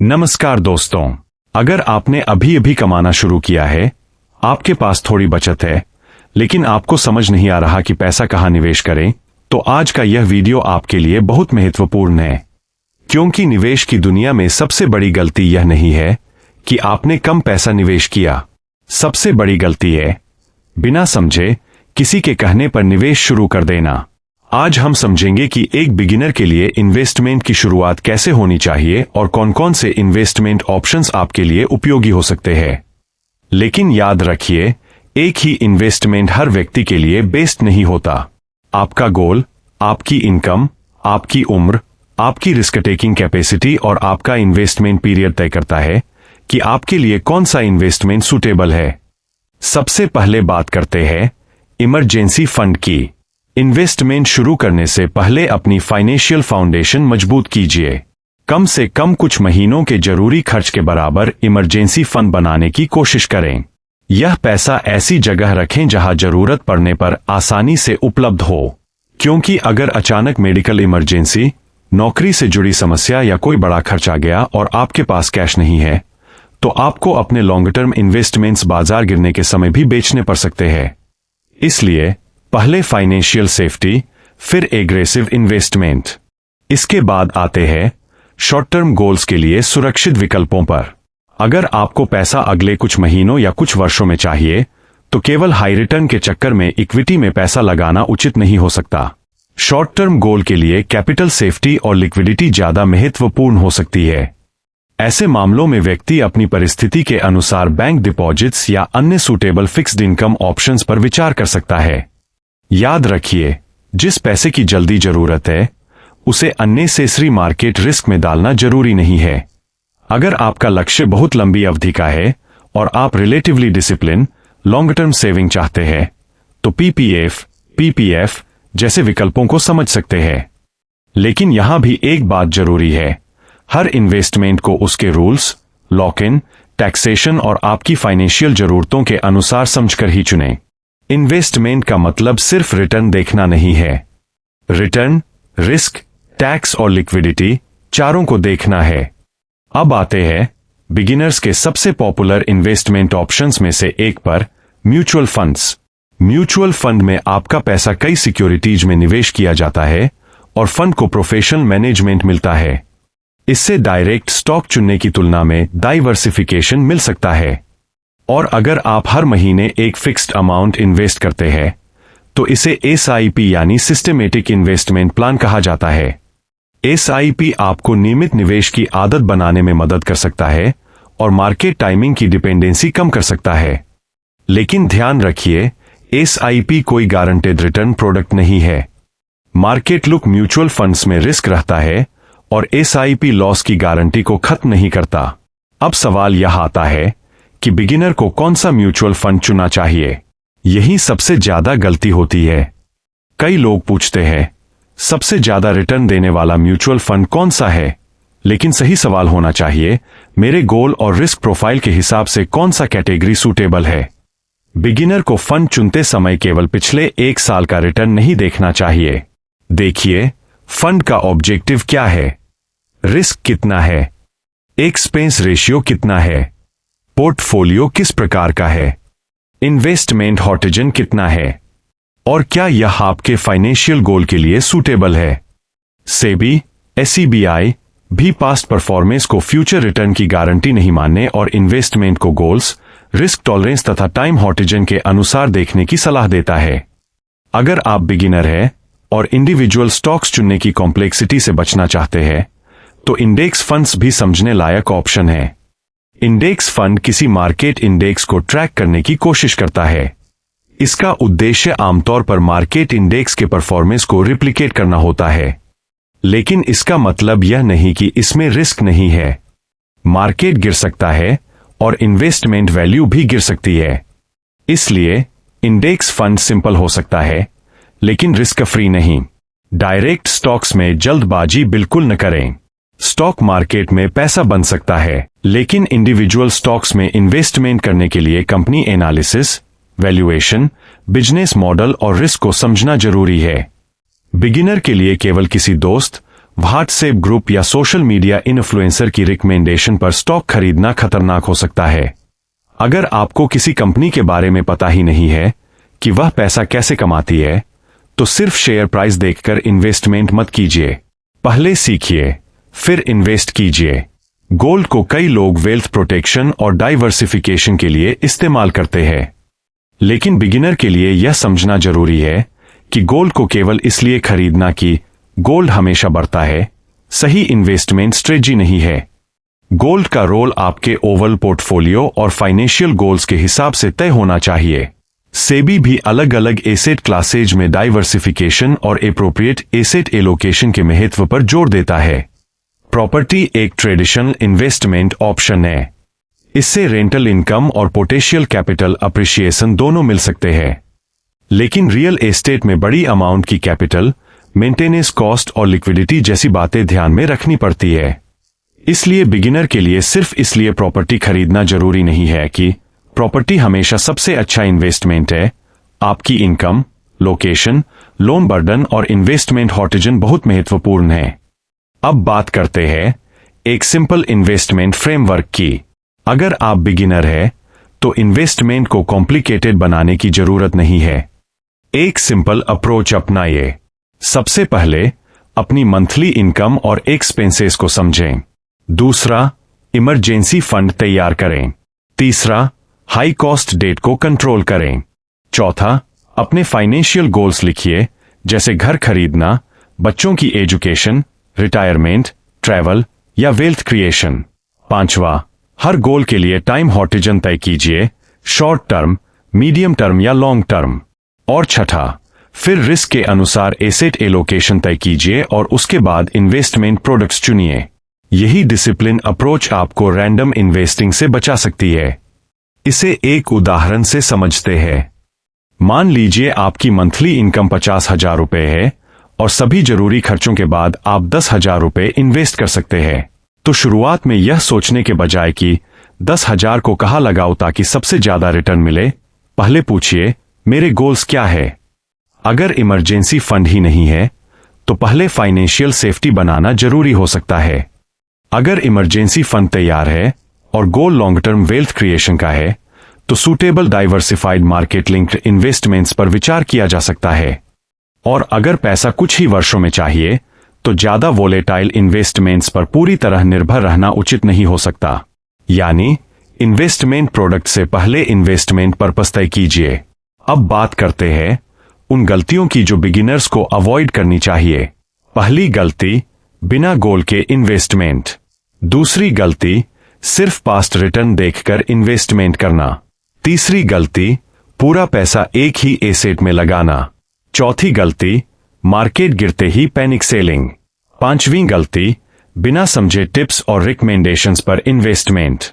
नमस्कार दोस्तों, अगर आपने अभी अभी कमाना शुरू किया है, आपके पास थोड़ी बचत है, लेकिन आपको समझ नहीं आ रहा कि पैसा कहाँ निवेश करें, तो आज का यह वीडियो आपके लिए बहुत महत्वपूर्ण है। क्योंकि निवेश की दुनिया में सबसे बड़ी गलती यह नहीं है कि आपने कम पैसा निवेश किया। सबसे बड़ी गलती है बिना समझे किसी के कहने पर निवेश शुरू कर देना। आज हम समझेंगे कि एक बिगिनर के लिए इन्वेस्टमेंट की शुरुआत कैसे होनी चाहिए और कौन कौन से इन्वेस्टमेंट ऑप्शंस आपके लिए उपयोगी हो सकते हैं। लेकिन याद रखिए, एक ही इन्वेस्टमेंट हर व्यक्ति के लिए बेस्ट नहीं होता। आपका गोल, आपकी इनकम, आपकी उम्र, आपकी रिस्क टेकिंग कैपेसिटी और आपका इन्वेस्टमेंट पीरियड तय करता है कि आपके लिए कौन सा इन्वेस्टमेंट सूटेबल है। सबसे पहले बात करते हैं इमरजेंसी फंड की। इन्वेस्टमेंट शुरू करने से पहले अपनी फाइनेंशियल फाउंडेशन मजबूत कीजिए। कम से कम कुछ महीनों के जरूरी खर्च के बराबर इमरजेंसी फंड बनाने की कोशिश करें। यह पैसा ऐसी जगह रखें जहां जरूरत पड़ने पर आसानी से उपलब्ध हो, क्योंकि अगर अचानक मेडिकल इमरजेंसी, नौकरी से जुड़ी समस्या या कोई बड़ा खर्च आ गया और आपके पास कैश नहीं है, तो आपको अपने लॉन्ग टर्म इन्वेस्टमेंट्स बाजार गिरने के समय भी बेचने पड़ सकते हैं। इसलिए पहले फाइनेंशियल सेफ्टी, फिर एग्रेसिव इन्वेस्टमेंट। इसके बाद आते हैं शॉर्ट टर्म गोल्स के लिए सुरक्षित विकल्पों पर। अगर आपको पैसा अगले कुछ महीनों या कुछ वर्षों में चाहिए, तो केवल हाई रिटर्न के चक्कर में इक्विटी में पैसा लगाना उचित नहीं हो सकता। शॉर्ट टर्म गोल के लिए कैपिटल सेफ्टी और लिक्विडिटी ज्यादा महत्वपूर्ण हो सकती है। ऐसे मामलों में व्यक्ति अपनी परिस्थिति के अनुसार बैंक डिपॉजिट्स या अन्य सूटेबल फिक्स्ड इनकम ऑप्शंस पर विचार कर सकता है। याद रखिए, जिस पैसे की जल्दी जरूरत है, उसे अननेसेसरी मार्केट रिस्क में डालना जरूरी नहीं है। अगर आपका लक्ष्य बहुत लंबी अवधि का है और आप relatively discipline, long term saving चाहते हैं, तो पीपीएफ, पीपीएफ जैसे विकल्पों को समझ सकते हैं। लेकिन यहां भी एक बात जरूरी है, हर इन्वेस्टमेंट को उसके रूल्स, लॉक इन, टैक्सेशन और आपकी फाइनेंशियल जरूरतों के अनुसार समझकर ही चुनें। इन्वेस्टमेंट का मतलब सिर्फ रिटर्न देखना नहीं है। रिटर्न, रिस्क, टैक्स और लिक्विडिटी चारों को देखना है। अब आते हैं बिगिनर्स के सबसे पॉपुलर इन्वेस्टमेंट ऑप्शंस में से एक पर, म्यूचुअल फंड्स। म्यूचुअल फंड में आपका पैसा कई सिक्योरिटीज में निवेश किया जाता है और फंड को प्रोफेशनल मैनेजमेंट मिलता है। इससे डायरेक्ट स्टॉक चुनने की तुलना में डाइवर्सिफिकेशन मिल सकता है। और अगर आप हर महीने एक फिक्स्ड अमाउंट इन्वेस्ट करते हैं, तो इसे एसआईपी यानी सिस्टमेटिक इन्वेस्टमेंट प्लान कहा जाता है। एसआईपी आपको नियमित निवेश की आदत बनाने में मदद कर सकता है और मार्केट टाइमिंग की डिपेंडेंसी कम कर सकता है। लेकिन ध्यान रखिए, एसआईपी कोई गारंटेड रिटर्न प्रोडक्ट नहीं है। मार्केट लुक म्यूचुअल फंड्स में रिस्क रहता है और एसआईपी लॉस की गारंटी को खत्म नहीं करता। अब सवाल यह आता है कि बिगिनर को कौन सा म्यूचुअल फंड चुनना चाहिए। यही सबसे ज्यादा गलती होती है। कई लोग पूछते हैं, सबसे ज्यादा रिटर्न देने वाला म्यूचुअल फंड कौन सा है? लेकिन सही सवाल होना चाहिए, मेरे गोल और रिस्क प्रोफाइल के हिसाब से कौन सा कैटेगरी सूटेबल है। बिगिनर को फंड चुनते समय केवल पिछले 1 साल का रिटर्न नहीं देखना चाहिए। देखिए, फंड का ऑब्जेक्टिव क्या है, रिस्क कितना है, एक्सपेंस रेशियो कितना है, पोर्टफोलियो किस प्रकार का है, इन्वेस्टमेंट हॉरिजॉन कितना है, और क्या यह आपके फाइनेंशियल गोल के लिए सूटेबल है। सेबी, एसईबीआई भी पास्ट परफॉर्मेंस को फ्यूचर रिटर्न की गारंटी नहीं मानने और इन्वेस्टमेंट को गोल्स, रिस्क टॉलरेंस तथा टाइम हॉरिजॉन के अनुसार देखने की सलाह देता है। अगर आप बिगिनर हैं और इंडिविजुअल स्टॉक्स चुनने की कॉम्प्लेक्सिटी से बचना चाहते हैं, तो इंडेक्स फंड्स भी समझने लायक ऑप्शन है। इंडेक्स फंड किसी मार्केट इंडेक्स को ट्रैक करने की कोशिश करता है। इसका उद्देश्य आमतौर पर मार्केट इंडेक्स के परफॉर्मेंस को रिप्लिकेट करना होता है। लेकिन इसका मतलब यह नहीं कि इसमें रिस्क नहीं है। मार्केट गिर सकता है और इन्वेस्टमेंट वैल्यू भी गिर सकती है। इसलिए इंडेक्स फंड सिंपल हो सकता है, लेकिन रिस्क फ्री नहीं। डायरेक्ट स्टॉक्स में जल्दबाजी बिल्कुल न करें। स्टॉक मार्केट में पैसा बन सकता है, लेकिन इंडिविजुअल स्टॉक्स में इन्वेस्टमेंट करने के लिए company analysis, valuation, business model और रिस्क को समझना जरूरी है। बिगिनर के लिए केवल किसी दोस्त, व्हाट्सएप ग्रुप या सोशल मीडिया इन्फ्लुएंसर की रिकमेंडेशन पर स्टॉक खरीदना खतरनाक हो सकता है। अगर आपको किसी कंपनी के बारे में पता ही नहीं है कि वह पैसा कैसे कमाती है, तो सिर्फ शेयर प्राइस देखकर इन्वेस्टमेंट मत कीजिए। पहले सीखिए, फिर इन्वेस्ट कीजिए। गोल्ड को कई लोग वेल्थ प्रोटेक्शन और डाइवर्सिफिकेशन के लिए इस्तेमाल करते हैं, लेकिन बिगिनर के लिए यह समझना जरूरी है कि गोल्ड को केवल इसलिए खरीदना कि गोल्ड हमेशा बढ़ता है, सही इन्वेस्टमेंट स्ट्रेटजी नहीं है। गोल्ड का रोल आपके ओवरऑल पोर्टफोलियो और फाइनेंशियल गोल्स के हिसाब से तय होना चाहिए। सेबी भी अलग अलग एसेट क्लासेज में डाइवर्सिफिकेशन और एप्रोप्रिएट एसेट एलोकेशन के महत्व पर जोर देता है। प्रॉपर्टी एक ट्रेडिशनल इन्वेस्टमेंट ऑप्शन है। इससे रेंटल इनकम और पोटेंशियल कैपिटल अप्रिशिएशन दोनों मिल सकते हैं, लेकिन रियल एस्टेट में बड़ी अमाउंट की कैपिटल, मेंटेनेंस कॉस्ट और लिक्विडिटी जैसी बातें ध्यान में रखनी पड़ती है। इसलिए बिगिनर के लिए सिर्फ इसलिए प्रॉपर्टी खरीदना जरूरी नहीं है कि प्रॉपर्टी हमेशा सबसे अच्छा इन्वेस्टमेंट है। आपकी इनकम, लोकेशन, लोन बर्डन और इन्वेस्टमेंट हॉरिजॉन बहुत महत्वपूर्ण है। अब बात करते हैं एक सिंपल इन्वेस्टमेंट फ्रेमवर्क की। अगर आप बिगिनर है तो इन्वेस्टमेंट को कॉम्प्लिकेटेड बनाने की जरूरत नहीं है। एक सिंपल अप्रोच अपनाइए। सबसे पहले अपनी मंथली इनकम और एक्सपेंसेस को समझें। दूसरा, इमरजेंसी फंड तैयार करें। तीसरा, हाई कॉस्ट डेट को कंट्रोल करें। चौथा, अपने फाइनेंशियल गोल्स लिखिए, जैसे घर खरीदना, बच्चों की एजुकेशन, रिटायरमेंट, ट्रैवल या वेल्थ क्रिएशन। पांचवा, हर गोल के लिए टाइम हॉरिजॉन तय कीजिए, शॉर्ट टर्म, मीडियम टर्म या लॉन्ग टर्म। और छठा, फिर रिस्क के अनुसार एसेट एलोकेशन तय कीजिए और उसके बाद इन्वेस्टमेंट प्रोडक्ट्स चुनिए। यही डिसिप्लिन अप्रोच आपको रैंडम इन्वेस्टिंग से बचा सकती है। इसे एक उदाहरण से समझते हैं। मान लीजिए आपकी मंथली इनकम 50,000 रुपए है और सभी जरूरी खर्चों के बाद आप 10,000 रुपए इन्वेस्ट कर सकते हैं। तो शुरुआत में यह सोचने के बजाय कि 10,000 को कहाँ लगाऊं ताकि सबसे ज्यादा रिटर्न मिले, पहले पूछिए मेरे गोल्स क्या है। अगर इमरजेंसी फंड ही नहीं है तो पहले फाइनेंशियल सेफ्टी बनाना जरूरी हो सकता है। अगर इमरजेंसी फंड तैयार है और गोल लॉन्ग टर्म वेल्थ क्रिएशन का है, तो suitable diversified market linked investments पर विचार किया जा सकता है। और अगर पैसा कुछ ही वर्षों में चाहिए, तो ज्यादा वोलेटाइल इन्वेस्टमेंट्स पर पूरी तरह निर्भर रहना उचित नहीं हो सकता। यानी इन्वेस्टमेंट प्रोडक्ट से पहले इन्वेस्टमेंट पर्पस तय कीजिए। अब बात करते हैं उन गलतियों की जो बिगिनर्स को अवॉइड करनी चाहिए। पहली गलती, बिना गोल के इन्वेस्टमेंट। दूसरी गलती, सिर्फ पास्ट रिटर्न देखकर इन्वेस्टमेंट करना। तीसरी गलती, पूरा पैसा एक ही एसेट में लगाना। चौथी गलती, मार्केट गिरते ही पैनिक सेलिंग। पांचवी गलती, बिना समझे टिप्स और रिकमेंडेशंस पर इन्वेस्टमेंट।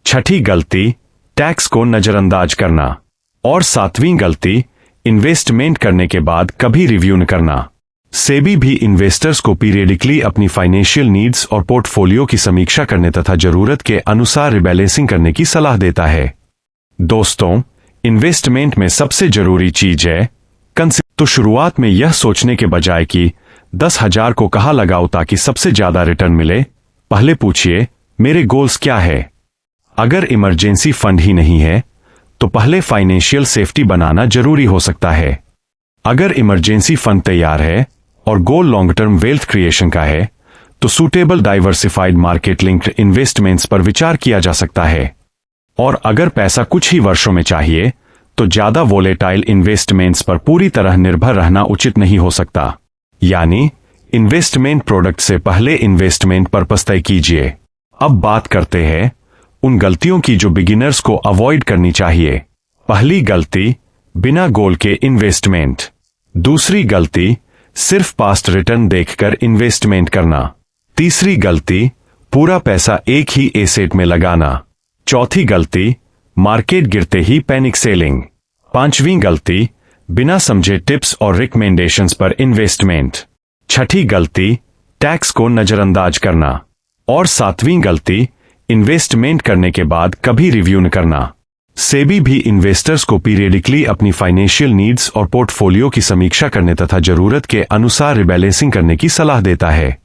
छठी गलती, टैक्स को नजरअंदाज करना। और सातवीं गलती, इन्वेस्टमेंट करने के बाद कभी रिव्यू न करना। सेबी भी इन्वेस्टर्स को पीरियडिकली अपनी फाइनेंशियल नीड्स और पोर्टफोलियो की समीक्षा करने तथा जरूरत के अनुसार रिबैलेंसिंग करने की सलाह देता है। दोस्तों, इन्वेस्टमेंट में सबसे जरूरी चीज है तो शुरुआत में यह सोचने के बजाय कि 10,000 को कहाँ लगाओ ताकि सबसे ज्यादा रिटर्न मिले, पहले पूछिए मेरे गोल्स क्या है। अगर इमरजेंसी फंड ही नहीं है तो पहले फाइनेंशियल सेफ्टी बनाना जरूरी हो सकता है। अगर इमरजेंसी फंड तैयार है और गोल लॉन्ग टर्म वेल्थ क्रिएशन का है, तो suitable diversified market linked investments पर विचार किया जा सकता है। और अगर पैसा कुछ ही वर्षों में चाहिए, तो ज्यादा वोलेटाइल इन्वेस्टमेंट्स पर पूरी तरह निर्भर रहना उचित नहीं हो सकता। यानी इन्वेस्टमेंट प्रोडक्ट से पहले इन्वेस्टमेंट पर्पस तय कीजिए। अब बात करते हैं उन गलतियों की जो बिगिनर्स को अवॉइड करनी चाहिए। पहली गलती, बिना गोल के इन्वेस्टमेंट। दूसरी गलती, सिर्फ पास्ट रिटर्न देखकर इन्वेस्टमेंट करना। तीसरी गलती, पूरा पैसा एक ही एसेट में लगाना। चौथी गलती, मार्केट गिरते ही पैनिक सेलिंग। पांचवी गलती, बिना समझे टिप्स और रिकमेंडेशंस पर इन्वेस्टमेंट। छठी गलती, टैक्स को नजरअंदाज करना। और सातवीं गलती, इन्वेस्टमेंट करने के बाद कभी रिव्यू न करना। सेबी भी इन्वेस्टर्स को पीरियडिकली अपनी फाइनेंशियल नीड्स और पोर्टफोलियो की समीक्षा करने तथा जरूरत के अनुसार रिबैलेंसिंग करने की सलाह देता है।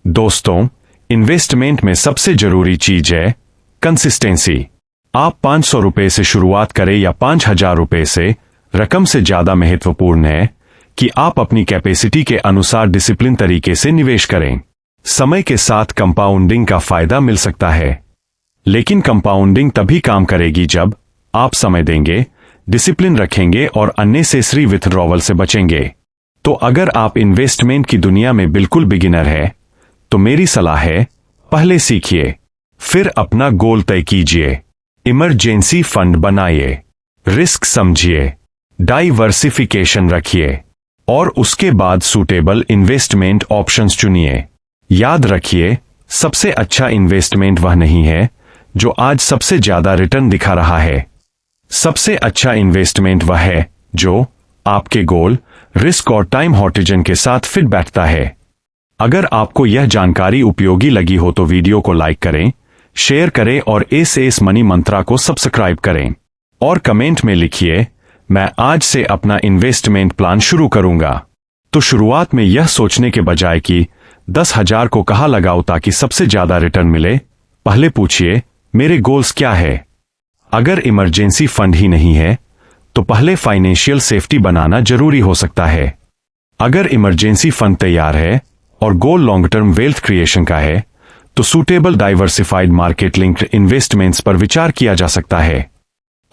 दोस्तों, इन्वेस्टमेंट में सबसे जरूरी चीज है कंसिस्टेंसी। आप 500 रुपए से शुरुआत करें या 5000 रुपए से, रकम से ज्यादा महत्वपूर्ण है कि आप अपनी कैपेसिटी के अनुसार डिसिप्लिन तरीके से निवेश करें। समय के साथ कंपाउंडिंग का फायदा मिल सकता है, लेकिन कंपाउंडिंग तभी काम करेगी जब आप समय देंगे, डिसिप्लिन रखेंगे और अननेसेसरी विथड्रॉवल से बचेंगे। तो अगर आप इन्वेस्टमेंट की दुनिया में बिल्कुल बिगिनर है, तो मेरी सलाह है, पहले सीखिए, फिर अपना गोल तय कीजिए, इमरजेंसी फंड बनाइए, रिस्क समझिए, डाइवर्सिफिकेशन रखिए और उसके बाद सूटेबल इन्वेस्टमेंट ऑप्शंस चुनिए। याद रखिए, सबसे अच्छा इन्वेस्टमेंट वह नहीं है जो आज सबसे ज्यादा रिटर्न दिखा रहा है। सबसे अच्छा इन्वेस्टमेंट वह है जो आपके गोल, रिस्क और टाइम हॉरिजॉन के साथ फिट बैठता है। अगर आपको यह जानकारी उपयोगी लगी हो तो वीडियो को लाइक करें, शेयर करें और एस मनी मंत्रा को सब्सक्राइब करें और कमेंट में लिखिए, मैं आज से अपना इन्वेस्टमेंट प्लान शुरू करूंगा। तो शुरुआत में यह सोचने के बजाय कि 10,000 को कहां लगाऊं ताकि सबसे ज्यादा रिटर्न मिले, पहले पूछिए, मेरे गोल्स क्या है। अगर इमरजेंसी फंड ही नहीं है, तो पहले फाइनेंशियल सेफ्टी बनाना जरूरी हो सकता है। अगर इमरजेंसी फंड तैयार है और गोल लॉन्ग टर्म वेल्थ क्रिएशन का है, तो suitable diversified market linked investments पर विचार किया जा सकता है।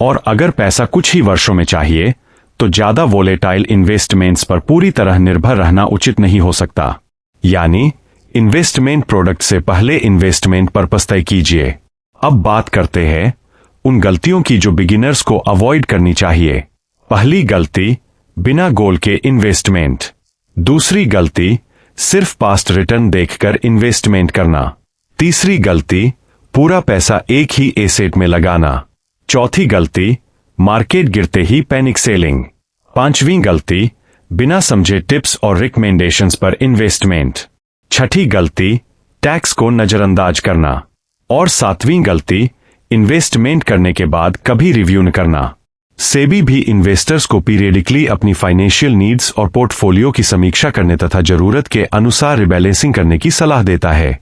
और अगर पैसा कुछ ही वर्षों में चाहिए, तो ज्यादा वोलेटाइल इन्वेस्टमेंट्स पर पूरी तरह निर्भर रहना उचित नहीं हो सकता। यानी इन्वेस्टमेंट प्रोडक्ट से पहले इन्वेस्टमेंट पर्पस तय कीजिए। अब बात करते हैं उन गलतियों की जो बिगिनर्स को अवॉइड करनी चाहिए। पहली गलती, बिना गोल के इन्वेस्टमेंट। दूसरी गलती, सिर्फ पास्ट रिटर्न देखकर इन्वेस्टमेंट करना। तीसरी गलती, पूरा पैसा एक ही एसेट में लगाना। चौथी गलती, मार्केट गिरते ही पैनिक सेलिंग। पांचवीं गलती, बिना समझे टिप्स और रिकमेंडेशंस पर इन्वेस्टमेंट। छठी गलती, टैक्स को नजरअंदाज करना। और सातवीं गलती, इन्वेस्टमेंट करने के बाद कभी रिव्यू न करना। सेबी भी इन्वेस्टर्स को पीरियडिकली अपनी फाइनेंशियल नीड्स और पोर्टफोलियो की समीक्षा करने तथा जरूरत के अनुसार रिबैलेंसिंग करने की सलाह देता है।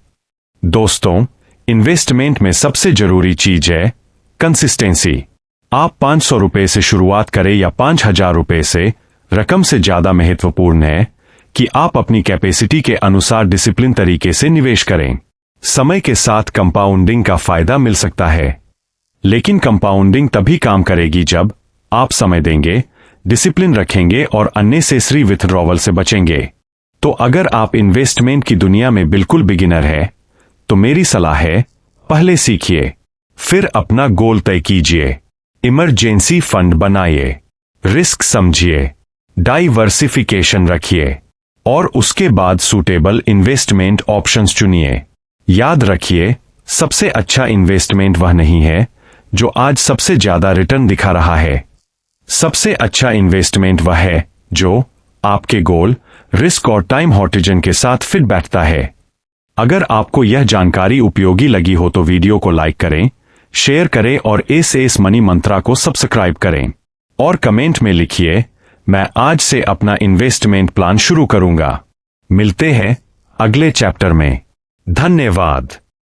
दोस्तों, इन्वेस्टमेंट में सबसे जरूरी चीज है कंसिस्टेंसी। आप 500 रुपए से शुरुआत करें या 5000 रुपए से, रकम से ज्यादा महत्वपूर्ण है कि आप अपनी कैपेसिटी के अनुसार डिसिप्लिन तरीके से निवेश करें। समय के साथ कंपाउंडिंग का फायदा मिल सकता है, लेकिन कंपाउंडिंग तभी काम करेगी जब आप समय देंगे, डिसिप्लिन रखेंगे और अननेसेसरी विथड्रॉवल से बचेंगे। तो अगर आप इन्वेस्टमेंट की दुनिया में बिल्कुल बिगिनर है, तो मेरी सलाह है, पहले सीखिए, फिर अपना गोल तय कीजिए, इमरजेंसी फंड बनाइए, रिस्क समझिए, डाइवर्सिफिकेशन रखिए और उसके बाद सूटेबल इन्वेस्टमेंट ऑप्शंस चुनिए। याद रखिए, सबसे अच्छा इन्वेस्टमेंट वह नहीं है जो आज सबसे ज्यादा रिटर्न दिखा रहा है। सबसे अच्छा इन्वेस्टमेंट वह है जो आपके गोल, रिस्क और टाइम हॉरिजॉन के साथ फिट बैठता है। अगर आपको यह जानकारी उपयोगी लगी हो तो वीडियो को लाइक करें, शेयर करें और एस मनी मंत्रा को सब्सक्राइब करें और कमेंट में लिखिए, मैं आज से अपना इन्वेस्टमेंट प्लान शुरू करूंगा। मिलते हैं अगले चैप्टर में। धन्यवाद।